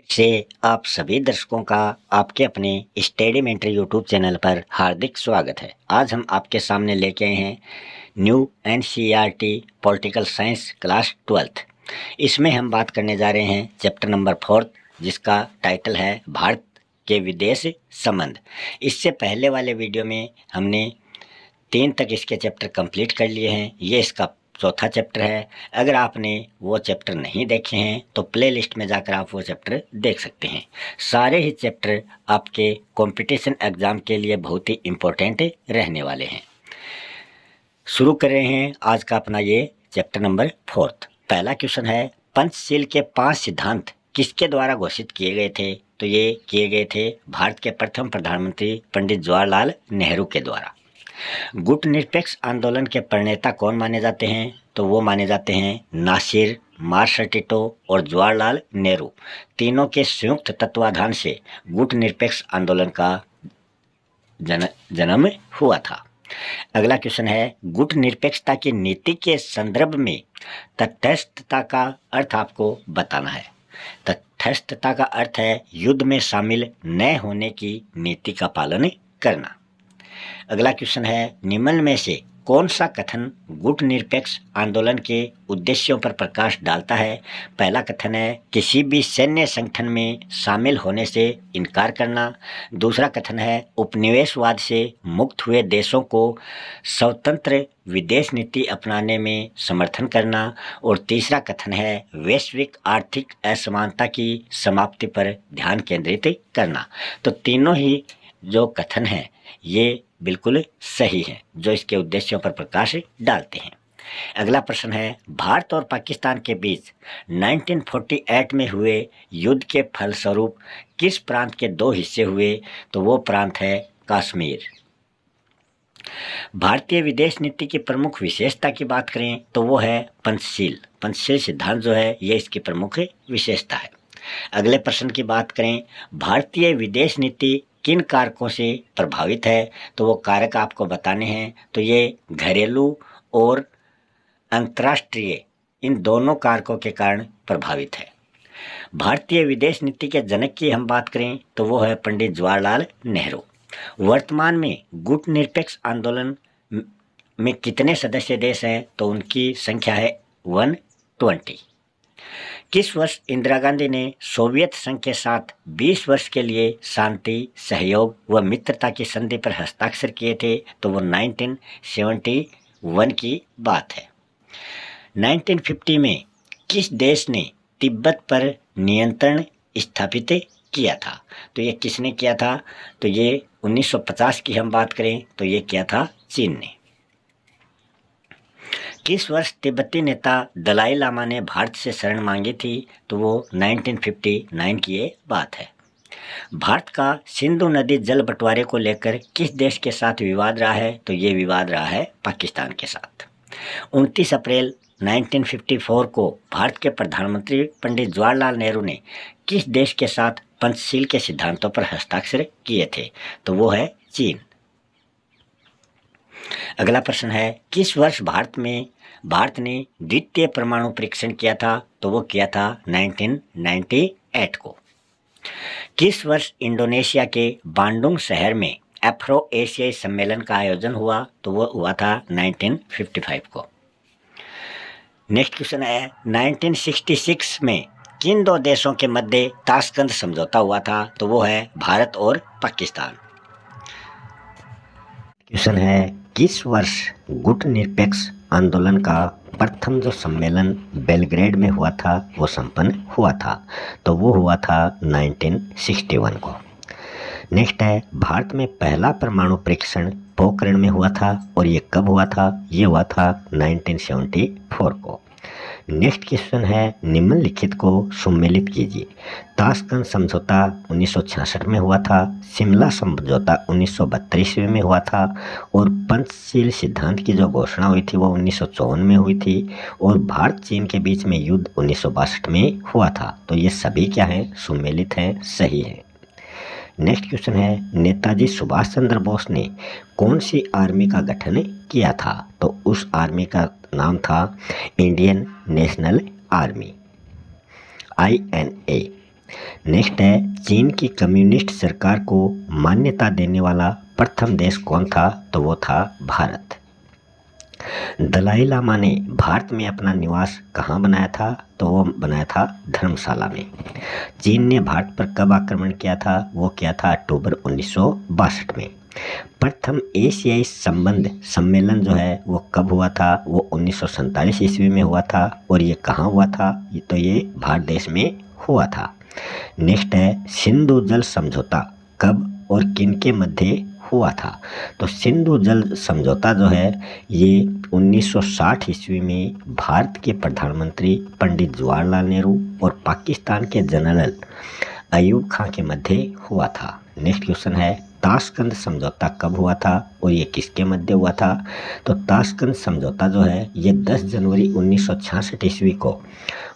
से आप सभी दर्शकों का आपके अपने स्टडी मेंटर यूट्यूब चैनल पर हार्दिक स्वागत है। आज हम आपके सामने लेके आए हैं new NCERT political science class 12th। इसमें हम बात करने जा रहे हैं चैप्टर नंबर 4 जिसका टाइटल है भारत के विदेश संबंध। इससे पहले वाले वीडियो में हमने 3 तक इसके चैप्टर कंप्लीट कर लिए हैं। ये इसका चौथा चैप्टर है। अगर आपने वो चैप्टर नहीं देखे हैं तो प्लेलिस्ट में जाकर आप वो चैप्टर देख सकते हैं। सारे ही चैप्टर आपके कंपटीशन एग्ज़ाम के लिए बहुत ही इम्पोर्टेंट रहने वाले हैं। शुरू कर रहे हैं आज का अपना ये चैप्टर नंबर 4। पहला क्वेश्चन है, पंचशील के 5 सिद्धांत किसके द्वारा घोषित किए गए थे? तो ये किए गए थे भारत के प्रथम प्रधानमंत्री पंडित जवाहरलाल नेहरू के द्वारा। गुट निरपेक्ष आंदोलन के प्रणेता कौन माने जाते हैं? तो वो माने जाते हैं नासिर, मार्शल टिटो और जवाहरलाल नेहरू। तीनों के संयुक्त तत्वाधान से गुट निरपेक्ष आंदोलन का जन्म हुआ था। अगला क्वेश्चन है, गुट निरपेक्षता की नीति के संदर्भ में तटस्थता का अर्थ आपको बताना है। तटस्थता का अर्थ है युद्ध में शामिल न होने की नीति का पालन करना। अगला क्वेश्चन है, निम्न में से कौन सा कथन गुट निरपेक्ष आंदोलन के उद्देश्यों पर प्रकाश डालता है? पहला कथन है किसी भी सैन्य संगठन में शामिल होने से इनकार करना। दूसरा कथन है उपनिवेशवाद से मुक्त हुए देशों को स्वतंत्र विदेश नीति अपनाने में समर्थन करना। और तीसरा कथन है वैश्विक आर्थिक असमानता की समाप्ति पर ध्यान केंद्रित करना। तो तीनों ही जो कथन हैं ये बिल्कुल सही है जो इसके उद्देश्यों पर प्रकाश डालते हैं। अगला प्रश्न है, भारत और पाकिस्तान के बीच 1948 में हुए युद्ध के फलस्वरूप किस प्रांत के 2 हिस्से हुए? तो वो प्रांत है कश्मीर। भारतीय विदेश नीति की प्रमुख विशेषता की बात करें तो वो है पंचशील। पंचशील सिद्धांत जो है ये इसकी प्रमुख विशेषता है। अगले प्रश्न की बात करें, भारतीय विदेश नीति किन कारकों से प्रभावित है? तो वो कारक आपको बताने हैं। तो ये घरेलू और अंतर्राष्ट्रीय इन दोनों कारकों के कारण प्रभावित है। भारतीय विदेश नीति के जनक की हम बात करें तो वो है पंडित जवाहरलाल नेहरू। वर्तमान में गुट निरपेक्ष आंदोलन में कितने सदस्य देश हैं? तो उनकी संख्या है 120। किस वर्ष इंदिरा गांधी ने सोवियत संघ के साथ 20 वर्ष के लिए शांति, सहयोग व मित्रता की संधि पर हस्ताक्षर किए थे? तो वो 1971 की बात है। 1950 में किस देश ने तिब्बत पर नियंत्रण स्थापित किया था? तो ये किसने किया था? तो ये 1950 की हम बात करें तो ये किया था चीन ने। किस वर्ष तिब्बती नेता दलाई लामा ने भारत से शरण मांगी थी? तो वो 1959 की ये बात है। भारत का सिंधु नदी जल बंटवारे को लेकर किस देश के साथ विवाद रहा है? तो ये विवाद रहा है पाकिस्तान के साथ। 29 अप्रैल 1954 को भारत के प्रधानमंत्री पंडित जवाहरलाल नेहरू ने किस देश के साथ पंचशील के सिद्धांतों पर हस्ताक्षर किए थे? तो वो है चीन। अगला प्रश्न है, किस वर्ष भारत ने द्वितीय परमाणु परीक्षण किया था? तो वो किया था 1998 को। किस वर्ष इंडोनेशिया के बांडुंग शहर में अफ्रो एशियाई सम्मेलन का आयोजन हुआ? तो वो हुआ था 1955 को। नेक्स्ट क्वेश्चन है, 1966 में किन 2 देशों के मध्य ताशकंद समझौता हुआ था? तो वो है भारत और पाकिस्तान। क्वेश्चन है, किस वर्ष गुट निरपेक्ष आंदोलन का प्रथम जो सम्मेलन बेलग्रेड में हुआ था वो संपन्न हुआ था? तो वो हुआ था 1961 को। नेक्स्ट है, भारत में पहला परमाणु परीक्षण पोखरण में हुआ था और ये कब हुआ था? ये हुआ था 1974 को। नेक्स्ट क्वेश्चन है, निम्नलिखित को सुमेलित कीजिए। ताशकंद समझौता 1966 में हुआ था, शिमला समझौता 1932 में हुआ था और पंचशील सिद्धांत की जो घोषणा हुई थी वो 1954 में हुई थी और भारत चीन के बीच में युद्ध 1962 में हुआ था। तो ये सभी क्या है? सुमेलित हैं, सही है। नेक्स्ट क्वेश्चन है, नेताजी सुभाष चंद्र बोस ने कौन सी आर्मी का गठन किया था? तो उस आर्मी का नाम था Indian national army, INA। Next है, चीन की कम्युनिस्ट सरकार को मान्यता देने वाला प्रथम देश कौन था? तो वो था भारत। दलाई लामा ने भारत में अपना निवास कहाँ बनाया था? तो वो बनाया था धर्मशाला में। चीन ने भारत पर कब आक्रमण किया था? वो किया था अक्टूबर 1962 में। प्रथम एशियाई संबंध सम्मेलन जो है वो कब हुआ था? वो 1947 ईस्वी में हुआ था। और ये कहाँ हुआ था? तो ये भारत देश में हुआ था। नेक्स्ट है, सिंधु जल समझौता कब और किनके मध्य हुआ था? तो सिंधु जल समझौता जो है ये 1960 ईस्वी में भारत के प्रधानमंत्री पंडित जवाहरलाल नेहरू और पाकिस्तान के जनरल अयूब खां के मध्य हुआ था। नेक्स्ट क्वेश्चन है, ताशकंद समझौता कब हुआ था और ये किसके मध्य हुआ था? तो ताशकंद समझौता जो है ये 10 जनवरी 1966 ईस्वी को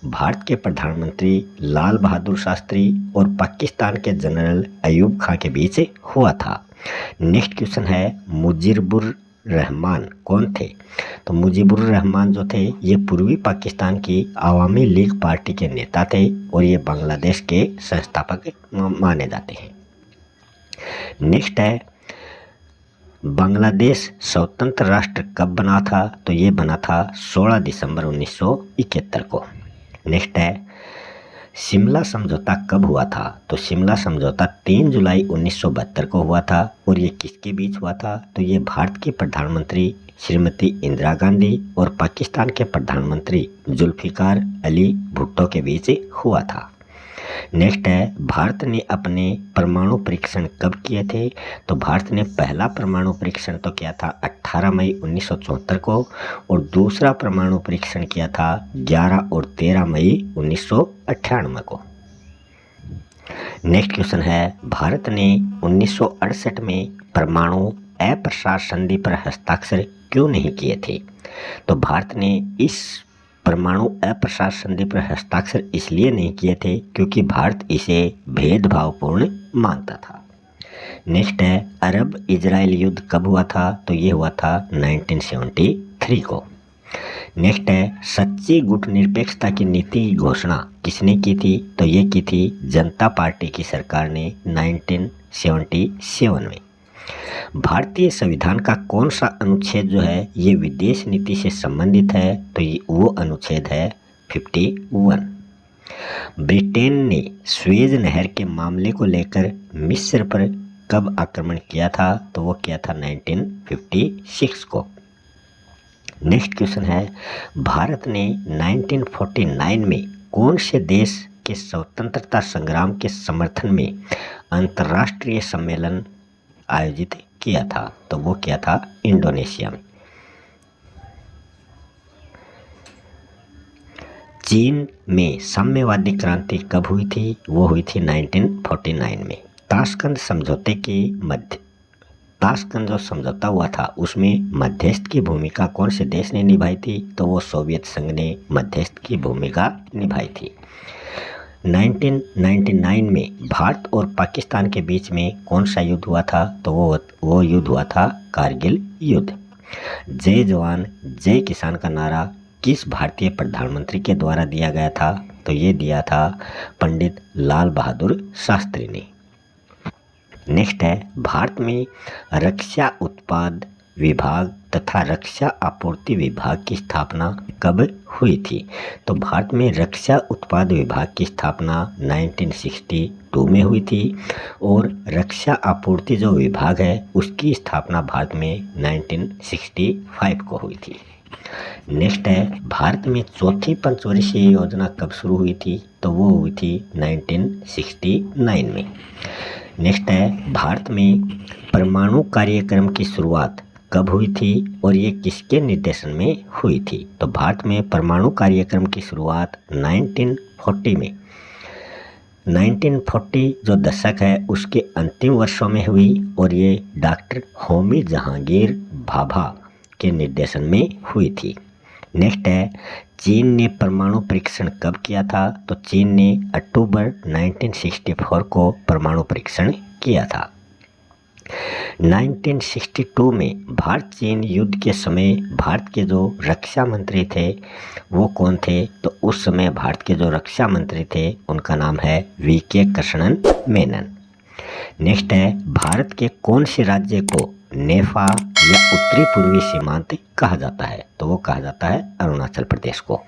भारत के प्रधानमंत्री लाल बहादुर शास्त्री और पाकिस्तान के जनरल अयूब खां के बीच हुआ था। नेक्स्ट क्वेश्चन है, मुजीबुर रहमान कौन थे? तो मुजीबुर रहमान जो थे ये पूर्वी पाकिस्तान की आवामी लीग पार्टी के नेता थे और ये बांग्लादेश के संस्थापक माने जाते हैं। नेक्स्ट है, बांग्लादेश स्वतंत्र राष्ट्र कब बना था? तो ये बना था 16 दिसंबर 1971 को। नेक्स्ट है, शिमला समझौता कब हुआ था? तो शिमला समझौता 3 जुलाई 1972 को हुआ था और ये किसके बीच हुआ था? तो ये भारत की प्रधानमंत्री श्रीमती इंदिरा गांधी और पाकिस्तान के प्रधानमंत्री जुल्फिकार अली भुट्टो के बीच हुआ था। नेक्स्ट है, भारत ने अपने परमाणु परीक्षण कब किए थे? तो भारत ने पहला परमाणु परीक्षण तो किया था 18 मई 1974 को और दूसरा परमाणु परीक्षण किया था 11 और 13 मई 1998 को। नेक्स्ट क्वेश्चन है, भारत ने 1968 में परमाणु अप्रसार संधि पर हस्ताक्षर क्यों नहीं किए थे? तो भारत ने इस परमाणु अप्रसार संधि पर हस्ताक्षर इसलिए नहीं किए थे क्योंकि भारत इसे भेदभावपूर्ण मानता था। नेक्स्ट है, अरब इजराइल युद्ध कब हुआ था? तो ये हुआ था 1973 को। नेक्स्ट है, सच्ची गुटनिरपेक्षता की नीति की घोषणा किसने की थी? तो ये की थी जनता पार्टी की सरकार ने 1977 में। भारतीय संविधान का कौन सा अनुच्छेद जो है ये विदेश नीति से संबंधित है? तो ये वो अनुच्छेद है 51। ब्रिटेन ने स्वेज नहर के मामले को लेकर मिस्र पर कब आक्रमण किया था? तो वो किया था 1956 को। नेक्स्ट क्वेश्चन है, भारत ने 1949 में कौन से देश के स्वतंत्रता संग्राम के समर्थन में अंतर्राष्ट्रीय सम्मेलन आयोजित किया था? तो वो किया था इंडोनेशिया में। चीन में साम्यवादी क्रांति कब हुई थी? वो हुई थी 1949 में। ताशकंद समझौते के मध्य ताशकंद जो समझौता हुआ था उसमें मध्यस्थ की भूमिका कौन से देश ने निभाई थी? तो वो सोवियत संघ ने मध्यस्थ की भूमिका निभाई थी। 1999 में भारत और पाकिस्तान के बीच में कौन सा युद्ध हुआ था? तो वो युद्ध हुआ था कारगिल युद्ध। जय जवान जय किसान का नारा किस भारतीय प्रधानमंत्री के द्वारा दिया गया था? तो ये दिया था पंडित लाल बहादुर शास्त्री ने। नेक्स्ट है, भारत में रक्षा उत्पाद विभाग तथा रक्षा आपूर्ति विभाग की स्थापना कब हुई थी? तो भारत में रक्षा उत्पाद विभाग की स्थापना 1962 में हुई थी और रक्षा आपूर्ति जो विभाग है उसकी स्थापना भारत में 1965 को हुई थी। नेक्स्ट है, भारत में चौथी पंचवर्षीय योजना कब शुरू हुई थी? तो वो हुई थी 1969 में। नेक्स्ट है, भारत में परमाणु कार्यक्रम की शुरुआत कब हुई थी और ये किसके निर्देशन में हुई थी? तो भारत में परमाणु कार्यक्रम की शुरुआत 1940 में 1940 जो दशक है उसके अंतिम वर्षों में हुई और ये डॉक्टर होमी जहांगीर भाभा के निर्देशन में हुई थी। नेक्स्ट है, चीन ने परमाणु परीक्षण कब किया था? तो चीन ने अक्टूबर 1964 को परमाणु परीक्षण किया था। 1962 में भारत चीन युद्ध के समय भारत के जो रक्षा मंत्री थे वो कौन थे? तो उस समय भारत के जो रक्षा मंत्री थे उनका नाम है वीके कृष्णन मेनन। नेक्स्ट है, भारत के कौन से राज्य को नेफा या उत्तरी पूर्वी सीमांत कहा जाता है? तो वो कहा जाता है अरुणाचल प्रदेश को।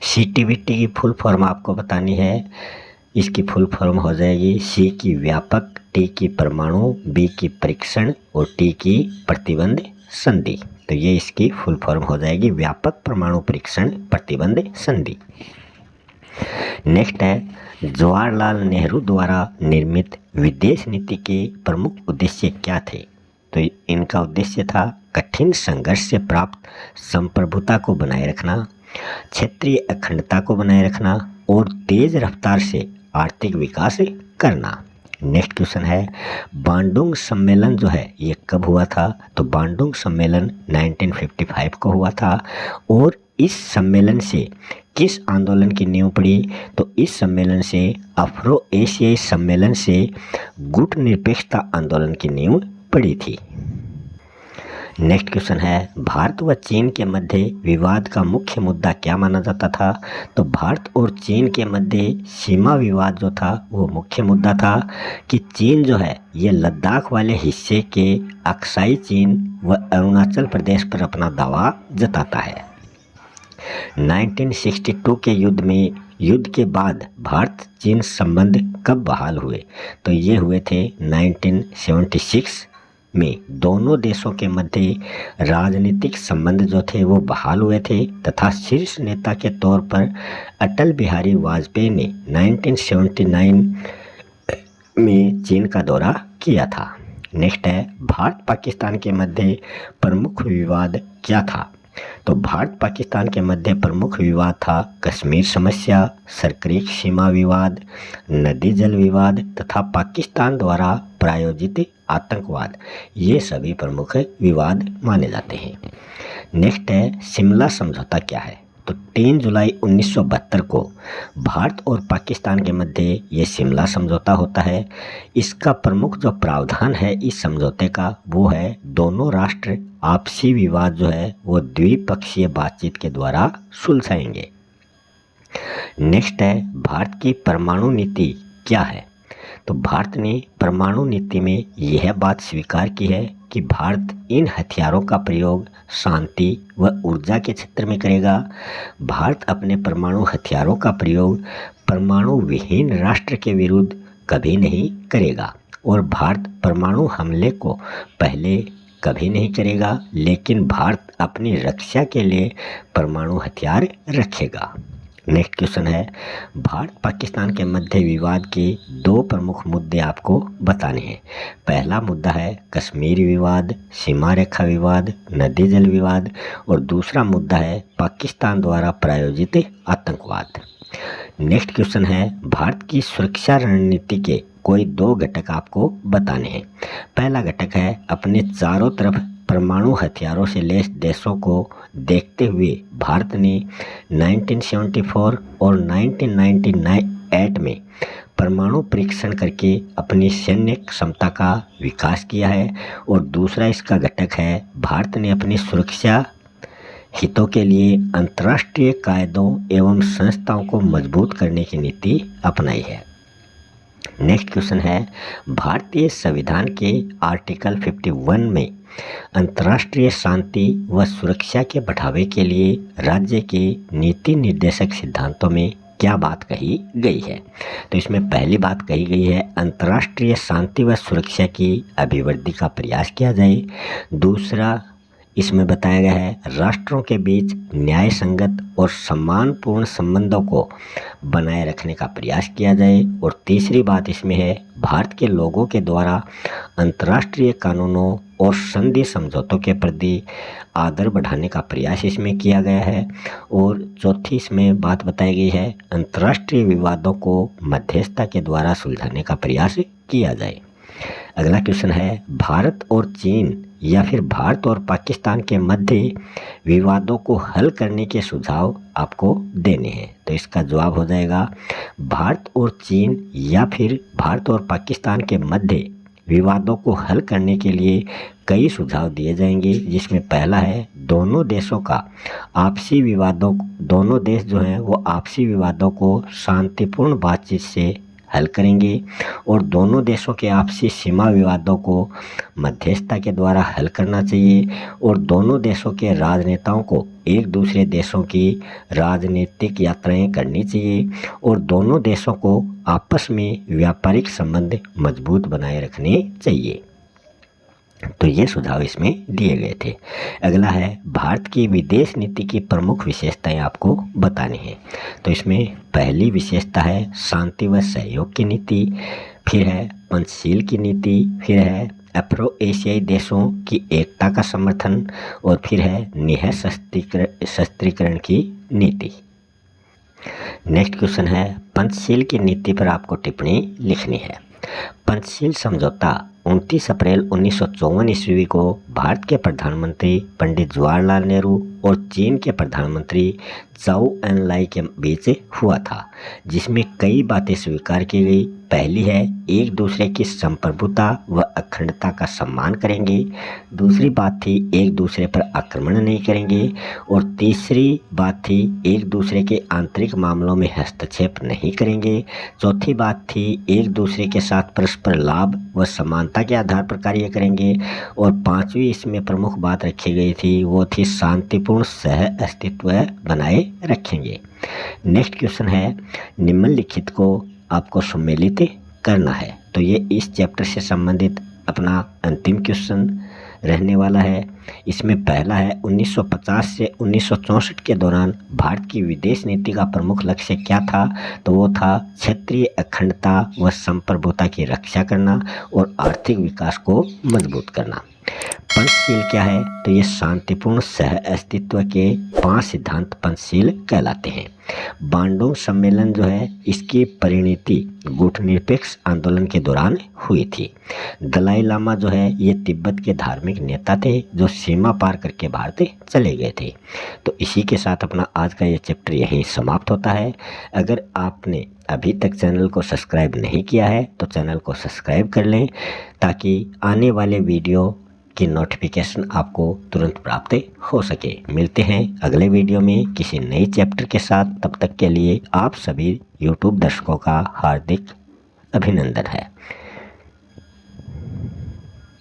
सीटीबीटी की फुल फॉर्म आपको बतानी है। इसकी फुल फॉर्म हो जाएगी सी की व्यापक, टी की परमाणु, बी की परीक्षण और टी की प्रतिबंध संधि। तो ये इसकी फुल फॉर्म हो जाएगी व्यापक परमाणु परीक्षण प्रतिबंध संधि। नेक्स्ट है, जवाहरलाल नेहरू द्वारा निर्मित विदेश नीति के प्रमुख उद्देश्य क्या थे? तो इनका उद्देश्य था कठिन संघर्ष से प्राप्त संप्रभुता को बनाए रखना, क्षेत्रीय अखंडता को बनाए रखना और तेज रफ्तार से आर्थिक विकास करना। नेक्स्ट क्वेश्चन है, बांडुंग सम्मेलन जो है ये कब हुआ था? तो बांडुंग सम्मेलन 1955 को हुआ था। और इस सम्मेलन से किस आंदोलन की नींव पड़ी? तो इस सम्मेलन से अफ्रो एशियाई सम्मेलन से गुट निरपेक्षता आंदोलन की नींव पड़ी थी। नेक्स्ट क्वेश्चन है, भारत व चीन के मध्य विवाद का मुख्य मुद्दा क्या माना जाता था? तो भारत और चीन के मध्य सीमा विवाद जो था वो मुख्य मुद्दा था कि चीन जो है ये लद्दाख वाले हिस्से के अक्साई चीन व अरुणाचल प्रदेश पर अपना दावा जताता है। 1962 के युद्ध के बाद भारत चीन संबंध कब बहाल हुए? तो ये हुए थे 1976 में। दोनों देशों के मध्य राजनीतिक संबंध जो थे वो बहाल हुए थे तथा शीर्ष नेता के तौर पर अटल बिहारी वाजपेयी ने 1979 में चीन का दौरा किया था। नेक्स्ट है, भारत पाकिस्तान के मध्य प्रमुख विवाद क्या था? तो भारत पाकिस्तान के मध्य प्रमुख विवाद था कश्मीर समस्या, सरक्रीक सीमा विवाद, नदी जल विवाद तथा पाकिस्तान द्वारा प्रायोजित आतंकवाद। ये सभी प्रमुख विवाद माने जाते हैं। नेक्स्ट है, शिमला समझौता क्या है? तो 3 जुलाई 1972 को भारत और पाकिस्तान के मध्य ये शिमला समझौता होता है। इसका प्रमुख जो प्रावधान है इस समझौते का वो है दोनों राष्ट्र आपसी विवाद जो है वो द्विपक्षीय बातचीत के द्वारा सुलझाएंगे। नेक्स्ट है, भारत की परमाणु नीति क्या है? तो भारत ने परमाणु नीति में यह बात स्वीकार की है कि भारत इन हथियारों का प्रयोग शांति व ऊर्जा के क्षेत्र में करेगा। भारत अपने परमाणु हथियारों का प्रयोग परमाणु विहीन राष्ट्र के विरुद्ध कभी नहीं करेगा और भारत परमाणु हमले को पहले कभी नहीं करेगा, लेकिन भारत अपनी रक्षा के लिए परमाणु हथियार रखेगा। नेक्स्ट क्वेश्चन है, भारत पाकिस्तान के मध्य विवाद के 2 प्रमुख मुद्दे आपको बताने हैं। पहला मुद्दा है कश्मीर विवाद, सीमा रेखा विवाद, नदी जल विवाद और दूसरा मुद्दा है पाकिस्तान द्वारा प्रायोजित आतंकवाद। नेक्स्ट क्वेश्चन है, भारत की सुरक्षा रणनीति के कोई 2 घटक आपको बताने हैं। पहला घटक है अपने चारों तरफ परमाणु हथियारों से लैस देशों को देखते हुए भारत ने 1974 और 1998 में परमाणु परीक्षण करके अपनी सैन्य क्षमता का विकास किया है। और दूसरा इसका घटक है भारत ने अपनी सुरक्षा हितों के लिए अंतर्राष्ट्रीय कायदों एवं संस्थाओं को मजबूत करने की नीति अपनाई है। नेक्स्ट क्वेश्चन है, भारतीय संविधान के आर्टिकल 51 में अंतर्राष्ट्रीय शांति व सुरक्षा के बढ़ावे के लिए राज्य के नीति निर्देशक सिद्धांतों में क्या बात कही गई है? तो इसमें पहली बात कही गई है अंतर्राष्ट्रीय शांति व सुरक्षा की अभिवृद्धि का प्रयास किया जाए। दूसरा इसमें बताया गया है राष्ट्रों के बीच न्याय संगत और सम्मानपूर्ण संबंधों को बनाए रखने का प्रयास किया जाए। और तीसरी बात इसमें है भारत के लोगों के द्वारा अंतर्राष्ट्रीय कानूनों और संधि समझौतों के प्रति आदर बढ़ाने का प्रयास इसमें किया गया है। और चौथी इसमें बात बताई गई है अंतर्राष्ट्रीय विवादों को मध्यस्थता के द्वारा सुलझाने का प्रयास किया जाए। अगला क्वेश्चन है, भारत और चीन या फिर भारत और पाकिस्तान के मध्य विवादों को हल करने के सुझाव आपको देने हैं। तो इसका जवाब हो जाएगा भारत और चीन या फिर भारत और पाकिस्तान के मध्य विवादों को हल करने के लिए कई सुझाव दिए जाएंगे, जिसमें पहला है दोनों देश जो हैं वो आपसी विवादों को शांतिपूर्ण बातचीत से हल करेंगे और दोनों देशों के आपसी सीमा विवादों को मध्यस्थता के द्वारा हल करना चाहिए और दोनों देशों के राजनेताओं को एक दूसरे देशों की राजनीतिक यात्राएं करनी चाहिए और दोनों देशों को आपस में व्यापारिक संबंध मजबूत बनाए रखने चाहिए। तो ये सुझाव इसमें दिए गए थे। अगला है भारत की विदेश नीति की प्रमुख विशेषताएं आपको बतानी है। तो इसमें पहली विशेषता है शांति व सहयोग की नीति, फिर है पंचशील की नीति, फिर है अफ्रो एशियाई देशों की एकता का समर्थन और फिर है निःशस्त्रीकरण की नीति। नेक्स्ट क्वेश्चन है पंचशील की नीति पर आपको टिप्पणी लिखनी है। पंचशील समझौता 29 अप्रैल 1954 ईस्वी को भारत के प्रधानमंत्री पंडित जवाहरलाल नेहरू और चीन के प्रधानमंत्री चाउ एन-लाई के बीच हुआ था, जिसमें कई बातें स्वीकार की गई। पहली है एक दूसरे की संप्रभुता व अखंडता का सम्मान करेंगे, दूसरी बात थी एक दूसरे पर आक्रमण नहीं करेंगे और तीसरी बात थी एक दूसरे के आंतरिक मामलों में हस्तक्षेप नहीं करेंगे, चौथी बात थी एक दूसरे के साथ परस्पर लाभ व समानता के आधार पर कार्य करेंगे और पांचवी इसमें प्रमुख बात रखी गई थी वो थी शांतिपूर्ण सह अस्तित्व बनाए रखेंगे। नेक्स्ट क्वेश्चन है निम्नलिखित को आपको सम्मिलित करना है। तो ये इस चैप्टर से संबंधित अपना अंतिम क्वेश्चन रहने वाला है। इसमें पहला है 1950 से 1964 के दौरान भारत की विदेश नीति का प्रमुख लक्ष्य क्या था? तो वो था क्षेत्रीय अखंडता व संप्रभुता की रक्षा करना और आर्थिक विकास को मजबूत करना। पंचशील क्या है? तो ये शांतिपूर्ण सह अस्तित्व के 5 सिद्धांत पंचशील कहलाते हैं। बांडोंग सम्मेलन जो है इसकी परिणति गुटनिरपेक्ष आंदोलन के दौरान हुई थी। दलाई लामा जो है ये तिब्बत के धार्मिक नेता थे जो सीमा पार करके भारत चले गए थे। तो इसी के साथ अपना आज का ये चैप्टर यहीं समाप्त होता है। अगर आपने अभी तक चैनल को सब्सक्राइब नहीं किया है तो चैनल को सब्सक्राइब कर लें ताकि आने वाले वीडियो की नोटिफिकेशन आपको तुरंत प्राप्त हो सके। मिलते हैं अगले वीडियो में किसी नए चैप्टर के साथ। तब तक के लिए आप सभी YouTube दर्शकों का हार्दिक अभिनंदन है।